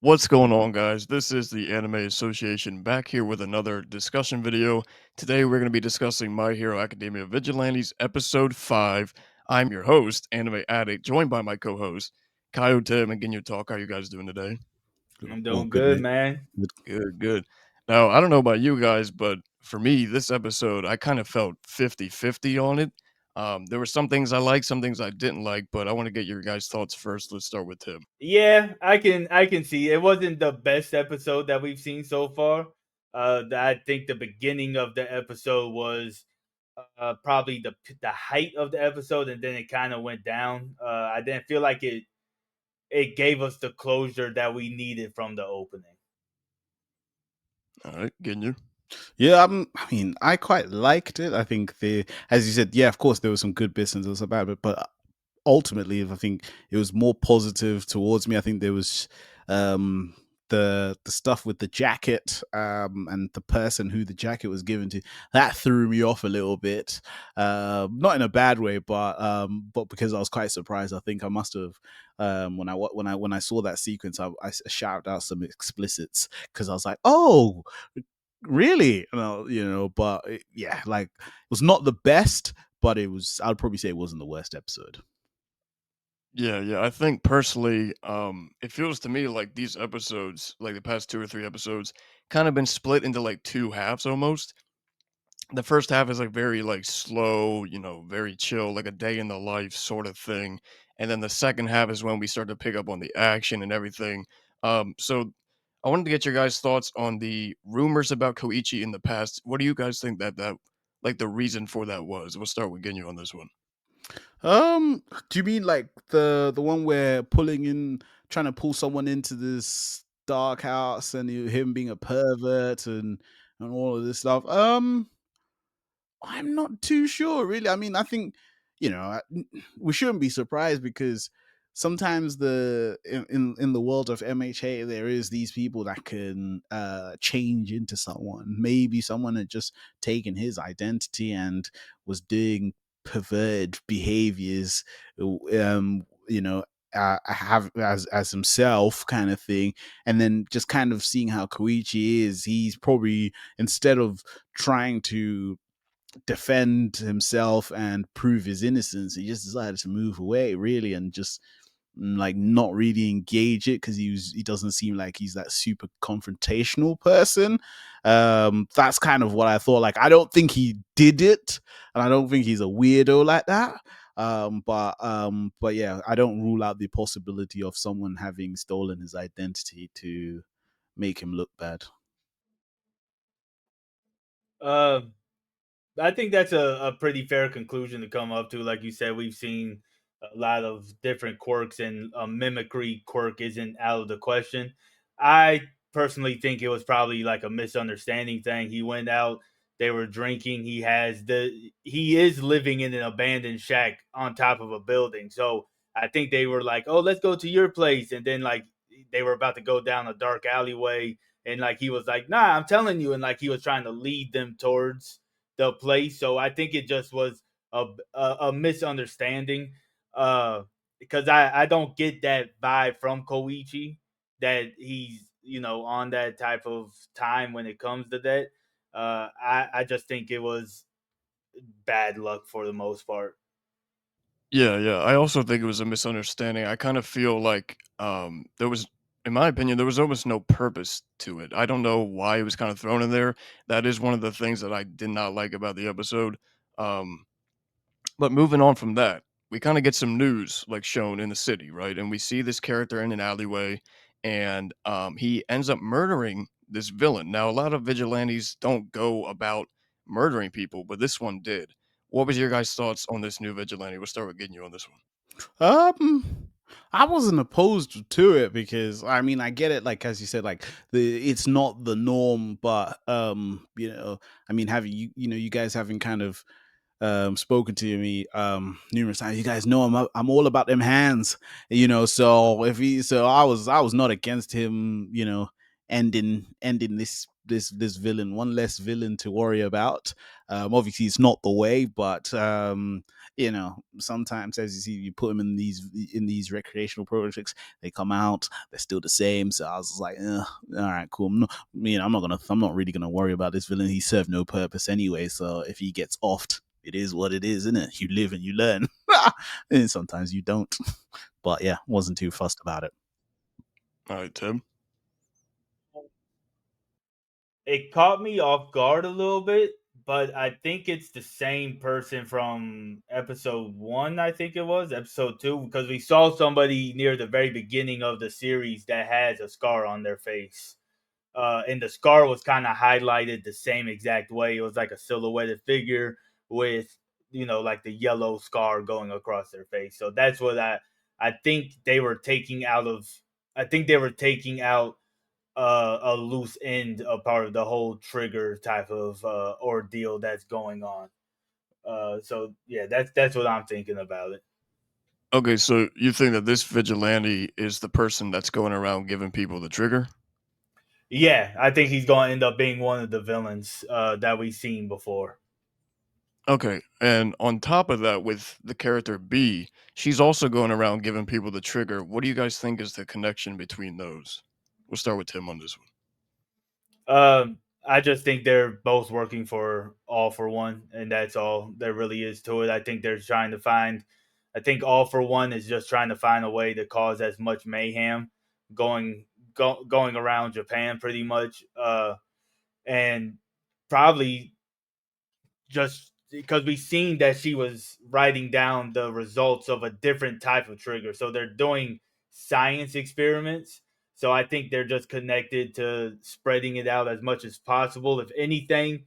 What's going on, guys? This is the Anime Association back here with another discussion video. Today, we're going to be discussing My Hero Academia Vigilantes Episode 5. I'm your host, Anime Addict, joined by my co host, Kyle, Tim, and Ginyu Talk. How you guys doing today? I'm All doing good, good, mate. man. Good. Good, good. Now, I don't know about you guys, but for me, this episode, I kind of felt 50-50 on it. There were some things I liked, some things I didn't like, but I want to get your guys' thoughts first. Let's start with Tim. Yeah, I can see it wasn't the best episode that we've seen so far. I think the beginning of the episode was probably the height of the episode, and then it kind of went down. I didn't feel like it gave us the closure that we needed from the opening. All right, Ginyu. Yeah, I mean, I quite liked it. I think as you said, yeah, of course, there was some good bits and there was some bad bit, but ultimately, I think it was more positive towards me. I think there was um, the stuff with the jacket and the person who the jacket was given to that threw me off a little bit. Not in a bad way, but because I was quite surprised. I think I must have when I saw that sequence, I shouted out some explicits because I was like, oh, really, but yeah, like it was not the best, but it was, I'd probably say it wasn't the worst episode. Yeah, yeah. I think personally, it feels to me like these episodes, like the past two or three episodes, kind of been split into like two halves almost. The first half is like very like slow, very chill, like a day in the life sort of thing. And then the second half is when we start to pick up on the action and everything. So I wanted to get your guys' thoughts on the rumors about Koichi in the past. What do you guys think that like the reason for that was? We'll start with Ginyu on this one. Do you mean like the one where trying to pull someone into this dark house and him being a pervert and all of this stuff? I'm not too sure, really. I mean, I think you know I- we shouldn't be surprised because sometimes in the world of MHA there is these people that can change into someone. Maybe someone had just taken his identity and was doing perverted behaviors, have as himself kind of thing, and then just kind of seeing how Koichi is. He's probably, instead of trying to defend himself and prove his innocence, he just decided to move away, really, and just like not really engage it because he doesn't seem like he's that super confrontational person. That's kind of what I thought. Like, I don't think he did it, and I don't think he's a weirdo like that. But yeah, I don't rule out the possibility of someone having stolen his identity to make him look bad. Uh, I think that's a pretty fair conclusion to come up to. Like you said, we've seen a lot of different quirks, and a mimicry quirk isn't out of the question. I personally think it was probably like a misunderstanding thing. He went out, they were drinking. He is living in an abandoned shack on top of a building. So I think they were like, "Oh, let's go to your place," and then like they were about to go down a dark alleyway, and like he was like, "Nah, I'm telling you," and like he was trying to lead them towards the play. So I think it just was a misunderstanding. Because I don't get that vibe from Koichi that he's on that type of time when it comes to that. I just think it was bad luck for the most part. Yeah, yeah. I also think it was a misunderstanding. I kind of feel like there was, in my opinion, there was almost no purpose to it. I don't know why it was kind of thrown in there. That is one of the things that I did not like about the episode. Um, but moving on from that, we kind of get some news like shown in the city, right? And we see this character in an alleyway, and he ends up murdering this villain. Now, a lot of vigilantes don't go about murdering people, but this one did. What was your guys' thoughts on this new vigilante? We'll start with getting you on this one. Um, I wasn't opposed to it because I mean I get it. Like, as you said, like it's not the norm, but I mean, having you guys having kind of spoken to me numerous times, you guys know I'm all about them hands, so if he so I was not against him, ending this this villain, one less villain to worry about. Obviously, it's not the way, but sometimes as you see, you put them in these recreational projects, they come out, they're still the same. So I was just like, all right, cool. I'm not really gonna worry about this villain. He served no purpose anyway. So if he gets offed, it is what it is, isn't it? You live and you learn. And sometimes you don't. But yeah, wasn't too fussed about it. All right, Tim. It caught me off guard a little bit, but I think it's the same person from episode one. I think it was episode two because we saw somebody near the very beginning of the series that has a scar on their face. And the scar was kind of highlighted the same exact way. It was like a silhouetted figure with, like the yellow scar going across their face. So that's what I think they were taking out of. I think they were taking out a loose end, a part of the whole trigger type of ordeal that's going on. So yeah, that's what I'm thinking about it. Okay, so you think that this vigilante is the person that's going around giving people the trigger? Yeah, I think he's going to end up being one of the villains that we've seen before. Okay, and on top of that, with the character B, she's also going around giving people the trigger. What do you guys think is the connection between those? We'll start with Tim on this one. I just think they're both working for All for One, and that's all there really is to it. I think they're trying to find. I think All for One is just trying to find a way to cause as much mayhem going going around Japan, pretty much, and probably just because we've seen that she was writing down the results of a different type of trigger. So they're doing science experiments. So I think they're just connected to spreading it out as much as possible. If anything,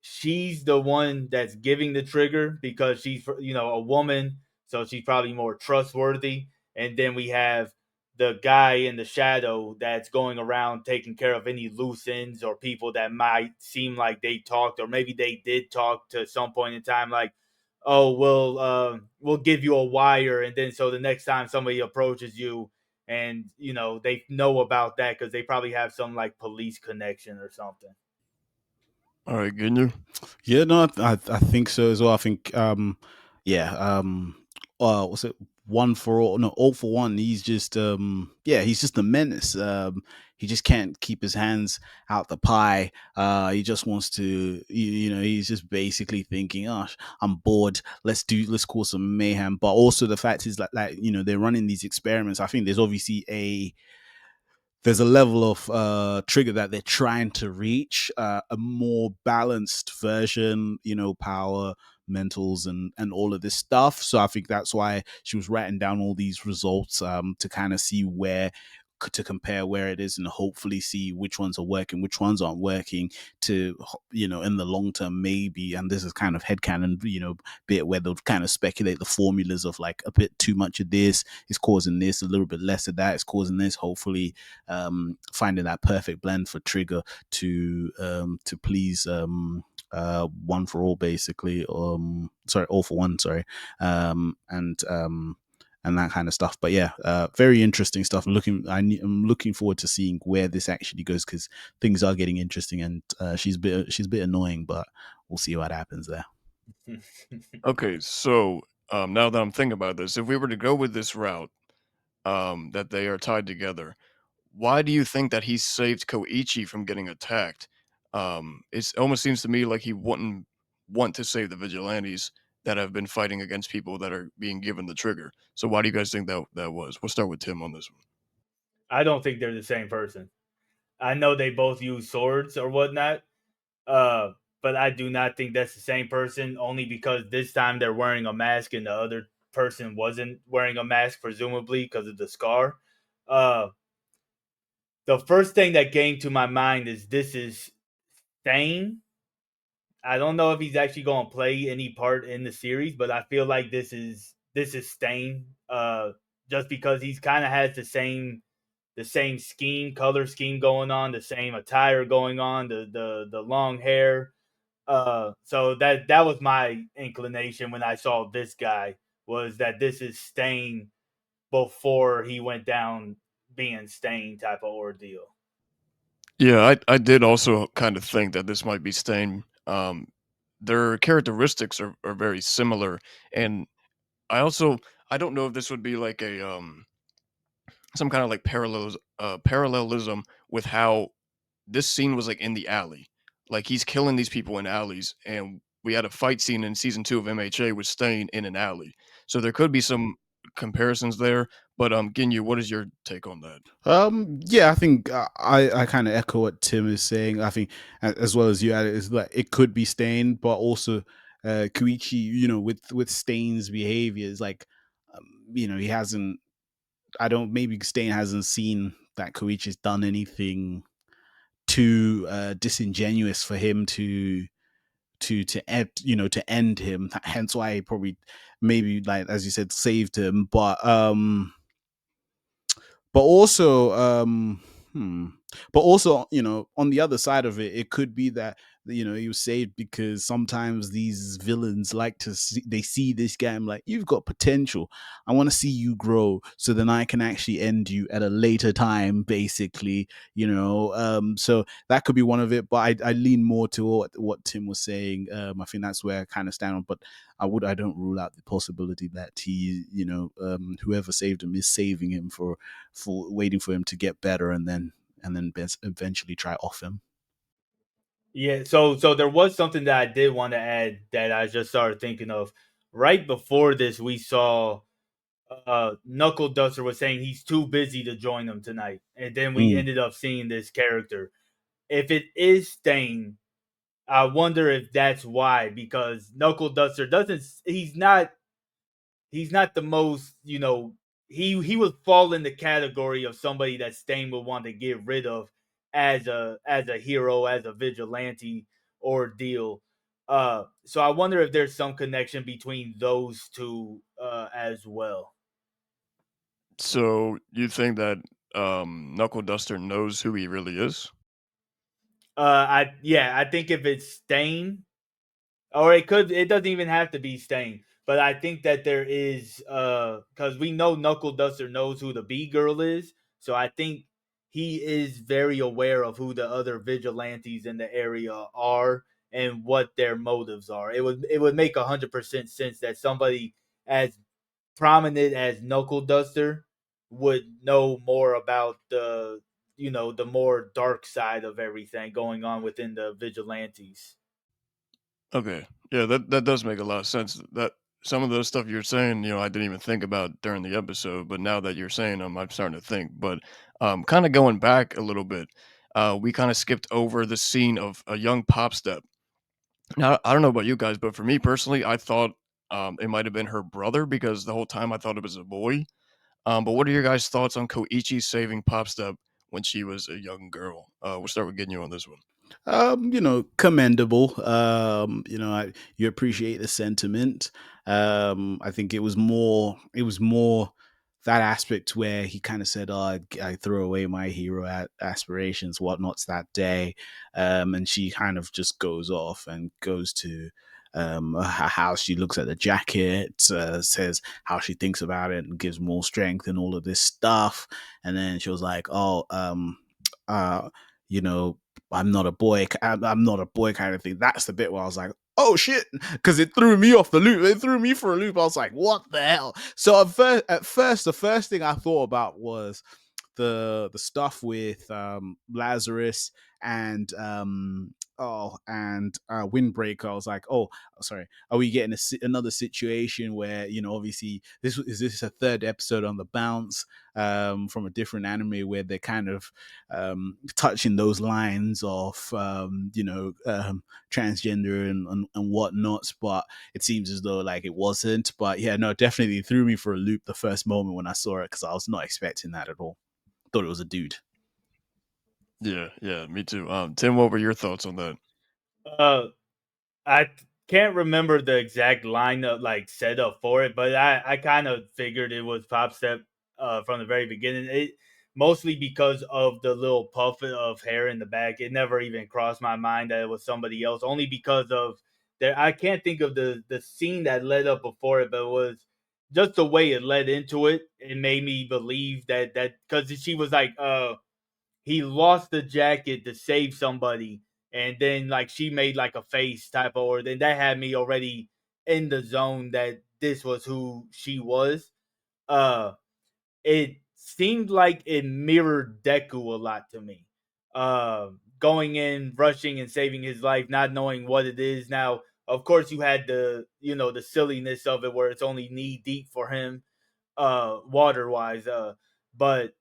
she's the one that's giving the trigger because she's a woman, so she's probably more trustworthy. And then we have the guy in the shadow that's going around taking care of any loose ends or people that might seem like they talked or maybe they did talk to some point in time, like, oh, we'll give you a wire, and then so the next time somebody approaches you, and they know about that because they probably have some like police connection or something. All right, Ginyu. Yeah, no, I think so as well. I think, yeah, what's it? One for all, no, all for one. He's just, yeah, he's just a menace. He just can't keep his hands out the pie. He just wants to, he's just basically thinking, oh, I'm bored. Let's cause some mayhem. But also the fact is like, they're running these experiments. I think there's a level of trigger that they're trying to reach, a more balanced version, power, mentals, and all of this stuff. So I think that's why she was writing down all these results, to kind of see where to compare where it is and hopefully see which ones are working, which ones aren't working, to in the long term maybe. And this is kind of headcanon, bit where they'll kind of speculate the formulas of like a bit too much of this is causing this, a little bit less of that is causing this. Hopefully, finding that perfect blend for Trigger to please, one for all, basically. Sorry, all for one. Sorry, and that kind of stuff. But yeah, very interesting stuff. I'm looking forward to seeing where this actually goes, because things are getting interesting, and she's a bit annoying, but we'll see what happens there. Okay, so now that I'm thinking about this, if we were to go with this route, that they are tied together, why do you think that he saved Koichi from getting attacked? It almost seems to me like he wouldn't want to save the vigilantes that have been fighting against people that are being given the trigger. So why do you guys think that was? We'll start with Tim on this one. I don't think they're the same person. I know they both use swords or whatnot, uh, but I do not think that's the same person. Only because this time they're wearing a mask and the other person wasn't wearing a mask, presumably because of the scar. Uh, the first thing that came to my mind is this is Thane. I don't know if he's actually going to play any part in the series, but I feel like this is Stain. Just because he's kind of has the same color scheme going on, the same attire going on, the long hair. So that was my inclination when I saw this guy, was that this is Stain before he went down being Stain type of ordeal. Yeah, I did also kind of think that this might be Stain. Their characteristics are very similar, and I also I don't know if this would be like a some kind of like parallelism with how this scene was like in the alley. Like he's killing these people in alleys, and we had a fight scene in season 2 of MHA with Stain in an alley. So there could be some comparisons there. But Ginyu, what is your take on that? Yeah, I think I kind of echo what Tim is saying. I think as well as you added is like it could be Stain, but also Kuichi, with Stain's behavior is like, he hasn't. I don't. Maybe Stain hasn't seen that Koichi's done anything too disingenuous for him to end, to end him. Hence why he probably maybe, like as you said, saved him. But also but also, on the other side of it, it could be that, he was saved because sometimes these villains like to see, they see this guy and like, you've got potential, I want to see you grow so then I can actually end you at a later time, basically. So that could be one of it, but I lean more to what Tim was saying. I think that's where I kind of stand on, but I don't rule out the possibility that he, whoever saved him is saving him for waiting for him to get better, and then eventually try off him. Yeah, so there was something that I did want to add that I just started thinking of. Right before this, we saw Knuckle Duster was saying he's too busy to join them tonight, and then we Mm. ended up seeing this character. If it is Stain, I wonder if that's why, because Knuckle Duster doesn't. He's not the most, he would fall in the category of somebody that Stain would want to get rid of as a hero, as a vigilante ordeal. So I wonder if there's some connection between those two as well. So you think that Knuckle Duster knows who he really is? I think if it's Stain, or it doesn't even have to be Stain, but I think that there is, because we know Knuckle Duster knows who the B girl is, so I think he is very aware of who the other vigilantes in the area are and what their motives are. It would make 100% sense that somebody as prominent as Knuckle Duster would know more about the more dark side of everything going on within the vigilantes. Okay. Yeah, that does make a lot of sense. That some of the stuff you're saying, I didn't even think about during the episode, but now that you're saying them, I'm starting to think. But kind of going back a little bit, we kind of skipped over the scene of a young pop step. Now, I don't know about you guys, but for me personally, I thought it might have been her brother because the whole time I thought it was a boy. But what are your guys' thoughts on Koichi saving Pop Step when she was a young girl? We'll start with getting you on this one. Commendable. You appreciate the sentiment. I think it was more that aspect where he kind of said, "Oh, I throw away my hero aspirations, whatnots that day," and she kind of just goes off and goes to her house. She looks at the jacket, says how she thinks about it, and gives more strength and all of this stuff. And then she was like, "Oh, uh, you know." I'm not a boy. I'm not a boy kind of thing. That's the bit where I was like, oh shit, because it threw me off the loop. It threw me for a loop. I was like, what the hell? So at first, the first thing I thought about was the stuff with Lazarus and Windbreaker. I was like, oh, sorry, are we getting another situation where, obviously this a third episode on the bounce, from a different anime where they're kind of touching those lines of transgender and whatnots, but it seems as though like it wasn't. But yeah, no, definitely threw me for a loop the first moment when I saw it because I was not expecting that at all. Thought it was a dude. Yeah, yeah, me too. Tim, what were your thoughts on that? Uh, I can't remember the exact lineup like setup for it, but I kind of figured it was Pop Step from the very beginning. It mostly because of the little puff of hair in the back. It never even crossed my mind that it was somebody else. Only because of there, I can't think of the scene that led up before it, but it was just the way it led into it. It made me believe that because she was like, he lost the jacket to save somebody, and then like she made like a face type of, or then that had me already in the zone that this was who she was. Uh, it seemed like it mirrored Deku a lot to me. Going in, rushing and saving his life, not knowing what it is. Now, of course, you had the silliness of it where it's only knee deep for him, water wise. But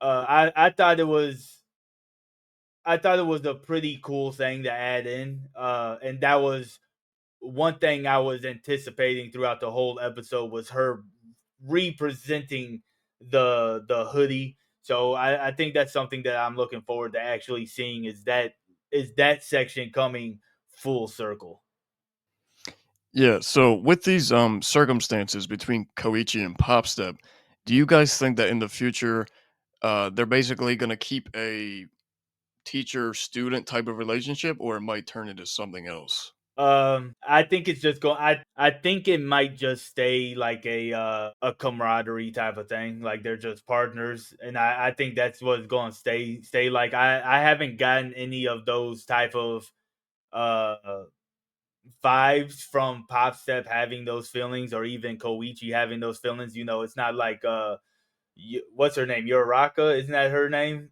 I thought it was a pretty cool thing to add in, and that was one thing I was anticipating throughout the whole episode was her representing the hoodie. So I think that's something that I'm looking forward to actually seeing is that section coming full circle. Yeah, so with these circumstances between Koichi and Popstep, do you guys think that in the future they're basically going to keep a teacher student type of relationship, or it might turn into something else? I think it's just going. I think it might just stay like a camaraderie type of thing. Like they're just partners, and I think that's what's going to stay. Like I haven't gotten any of those type of uh vibes from Pop Step having those feelings, or even Koichi having those feelings. It's not like what's her name? Yoraka, isn't that her name?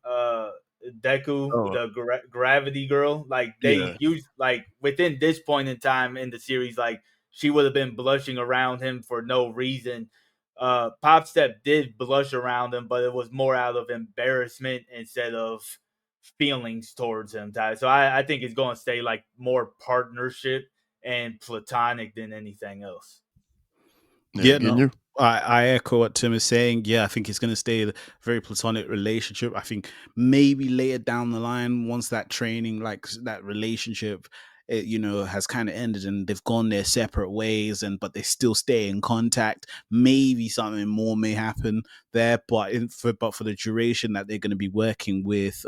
Deku, Oh, the gravity girl. Like yeah. they use like within this point in time in the series, like she would have been blushing around him for no reason. Pop Step did blush around him, but it was more out of embarrassment instead of feelings towards him. So I think it's going to stay like more partnership and platonic than anything else. Yeah, Yeah, no, Ginyu? I echo what Tim is saying. Yeah, I think it's going to stay a very platonic relationship. I think maybe later down the line, once that training, like that relationship, has kind of ended and they've gone their separate ways, and but they still stay in contact. Maybe something more may happen there, but for the duration that they're going to be working with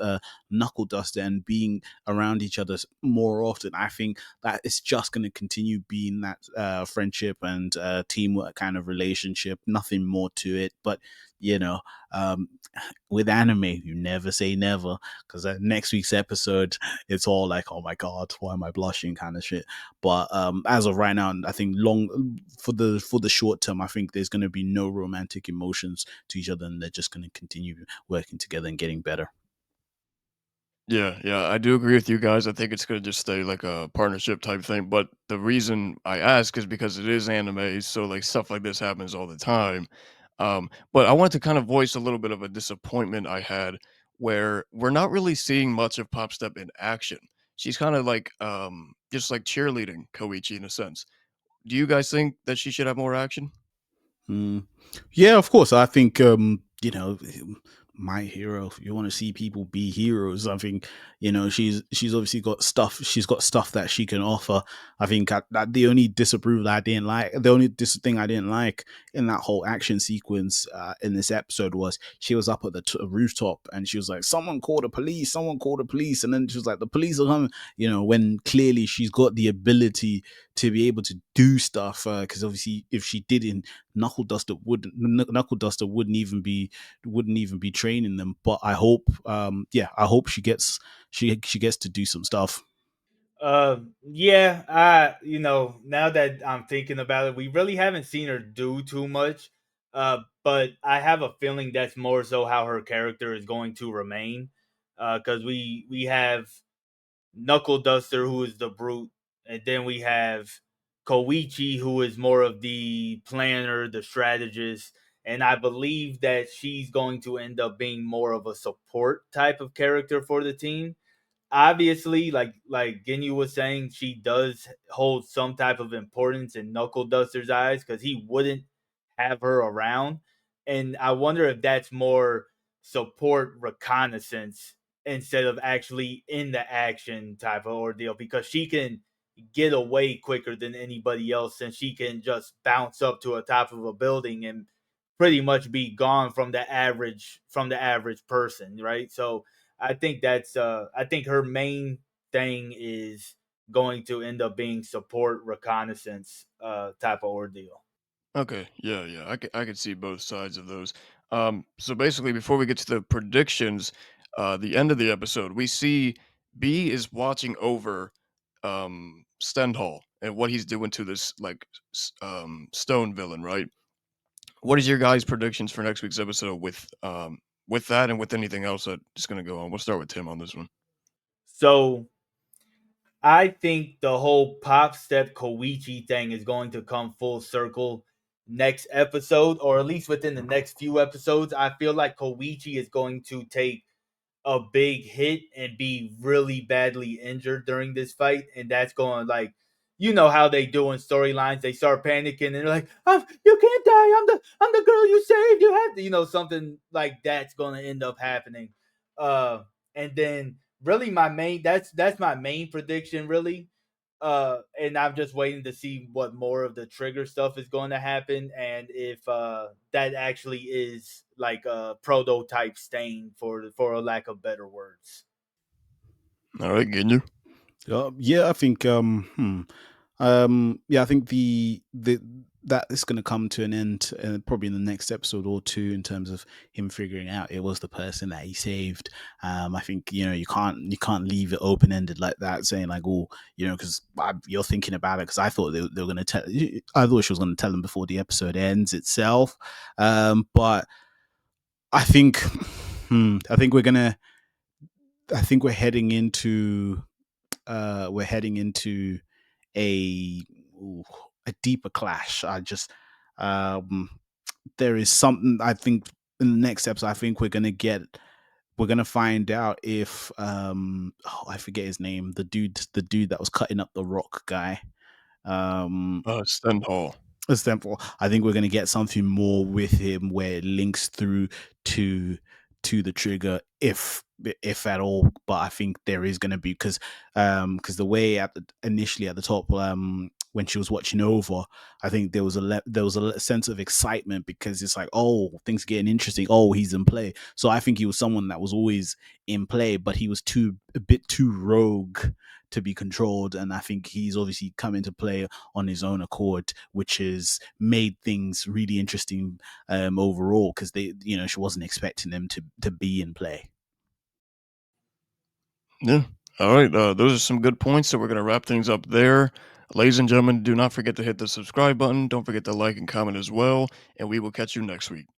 Knuckle Duster and being around each other more often, I think that it's just going to continue being that friendship and teamwork kind of relationship. Nothing more to it, but you know, um, with anime, you never say never because next week's episode, it's all like, oh my god, why am I blushing, kind of shit. But as of right now, I think long for the short term, I think there's going to be no romantic emotions to each other, and they're just going to continue working together and getting better. Yeah, yeah, I do agree with you guys. I think it's gonna just stay like a partnership type thing. But the reason I ask is because it is anime, so like stuff like this happens all the time. But I wanted to kind of voice a little bit of a disappointment I had where we're not really seeing much of Pop Step in action. She's kind of like just like cheerleading Koichi in a sense. Do you guys think that she should have more action? Mm. Yeah, of course. I think my hero. If you want to see people be heroes, I think she's obviously got stuff. She's got stuff that she can offer. I think that the only disapproval I didn't like, the only thing I didn't like in that whole action sequence in this episode was she was up at the rooftop and she was like, "Someone call the police! Someone call the police!" And then she was like, "The police are coming." When clearly she's got the ability to be able to do stuff because obviously if she didn't Knuckle Duster wouldn't even be training them. But I hope, I hope she gets to do some stuff. Yeah, now that I'm thinking about it, we really haven't seen her do too much. But I have a feeling that's more so how her character is going to remain. Because we have Knuckle Duster, who is the brute, and then we have Koichi, who is more of the planner, the strategist, and I believe that she's going to end up being more of a support type of character for the team. Obviously, like Ginyu was saying, she does hold some type of importance in Knuckle Duster's eyes because he wouldn't have her around. And I wonder if that's more support reconnaissance instead of actually in the action type of ordeal because she can get away quicker than anybody else since she can just bounce up to a top of a building and pretty much be gone from the average person, right? So I think her main thing is going to end up being support reconnaissance type of ordeal. Okay, yeah, yeah, I could see both sides of those. So basically, before we get to the predictions, the end of the episode, we see B is watching over Stendhal and what he's doing to this like stone villain, right? What is your guys' predictions for next week's episode with that and with anything else that is going to go on? We'll start with Tim on this one. So I think the whole pop step Koichi thing is going to come full circle next episode, or at least within the next few episodes. I feel like Koichi is going to take a big hit and be really badly injured during this fight, and that's going like, you know how they do in storylines. They start panicking and they're like, oh, "You can't die. I'm the girl you saved. You have to," something like that's going to end up happening. Uh, and then really my main that's my main prediction really. And I'm just waiting to see what more of the trigger stuff is going to happen, and if that actually is like a prototype stain, for a lack of better words. All right, Ginyu. Yeah, I think yeah, I think the that is going to come to an end probably in the next episode or two in terms of him figuring out it was the person that he saved. I think you can't leave it open ended like that, saying like, oh, because you're thinking about it, because I thought they were going to tell. I thought she was going to tell him before the episode ends itself. But I think I think we're heading into a a deeper clash. Um, there is something I think in the next episode. I think we're gonna find out if I forget his name, the dude that was cutting up the rock guy. Stendhal. Example, I think we're going to get something more with him where it links through to the trigger, if at all. But I think there is going to be, because the way initially at the top, when she was watching over, I think there was a sense of excitement, because it's like, oh, things are getting interesting. Oh, he's in play. So I think he was someone that was always in play, but he was a bit too rogue to be controlled, and I think he's obviously come into play on his own accord, which has made things really interesting overall, because she wasn't expecting them to be in play. Yeah. All right. Those are some good points. So we're going to wrap things up there. Ladies and gentlemen, do not forget to hit the subscribe button. Don't forget to like and comment as well. And we will catch you next week.